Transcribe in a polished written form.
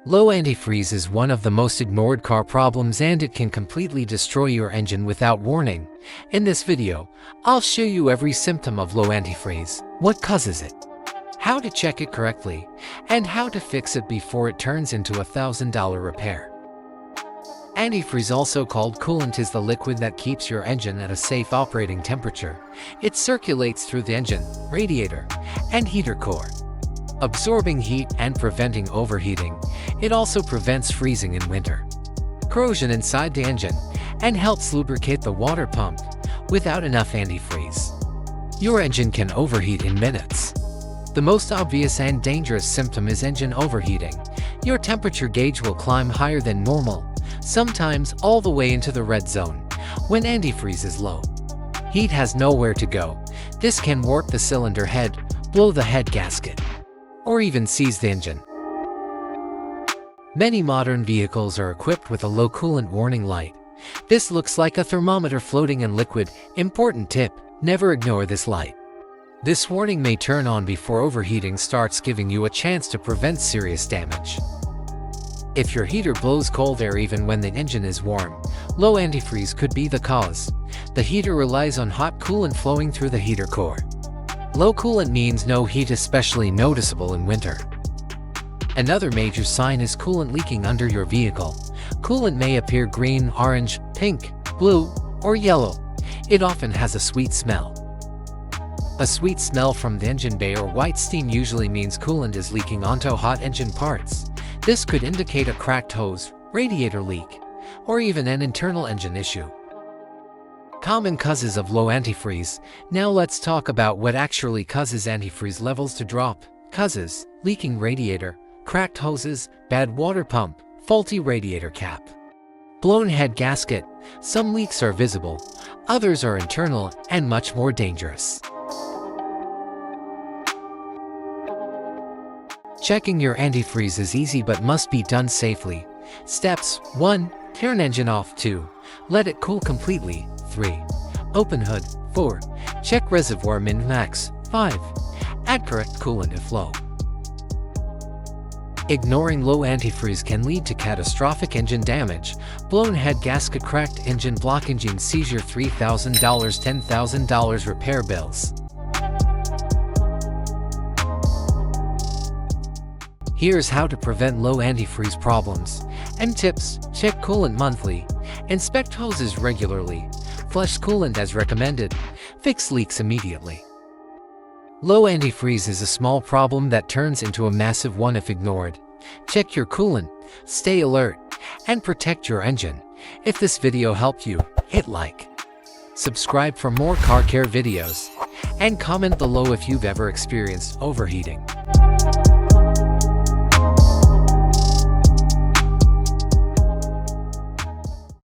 Low antifreeze is one of the most ignored car problems, and it can completely destroy your engine without warning. In this video, I'll show you every symptom of low antifreeze, what causes it, how to check it correctly, and how to fix it before it turns into a $1,000 repair. Antifreeze, also called coolant, is the liquid that keeps your engine at a safe operating temperature. It circulates through the engine, radiator, and heater core, absorbing heat and preventing overheating. It also prevents freezing in winter, corrosion inside the engine, and helps lubricate the water pump. Without enough antifreeze, your engine can overheat in minutes. The most obvious and dangerous symptom is engine overheating. Your temperature gauge will climb higher than normal, sometimes all the way into the red zone, when antifreeze is low. Heat has nowhere to go. This can warp the cylinder head, blow the head gasket, or even seize the engine. Many modern vehicles are equipped with a low coolant warning light. This looks like a thermometer floating in liquid. Important tip: never ignore this light. This warning may turn on before overheating starts, giving you a chance to prevent serious damage. If your heater blows cold air even when the engine is warm, low antifreeze could be the cause. The heater relies on hot coolant flowing through the heater core. Low coolant means no heat, especially noticeable in winter. Another major sign is coolant leaking under your vehicle. Coolant may appear green, orange, pink, blue, or yellow. It often has a sweet smell. A sweet smell from the engine bay or white steam usually means coolant is leaking onto hot engine parts. This could indicate a cracked hose, radiator leak, or even an internal engine issue. Common causes of low antifreeze. Now let's talk about what actually causes antifreeze levels to drop. Causes: leaking radiator, cracked hoses, bad water pump, faulty radiator cap, blown head gasket. Some leaks are visible, others are internal and much more dangerous. Checking your antifreeze is easy but must be done safely. Steps: 1. Turn engine off. 2. Let it cool completely. 3. Open hood. 4. Check reservoir min-max. 5. Add correct coolant if low. Ignoring low antifreeze can lead to catastrophic engine damage: blown head gasket, cracked engine, block engine seizure, $3,000, $10,000 repair bills. Here's how to prevent low antifreeze problems and tips. Check coolant monthly. Inspect hoses regularly. Flush coolant as recommended. Fix leaks immediately. Low antifreeze is a small problem that turns into a massive one if ignored. Check your coolant, stay alert, and protect your engine. If this video helped you, hit like, subscribe for more car care videos, and comment below if you've ever experienced overheating.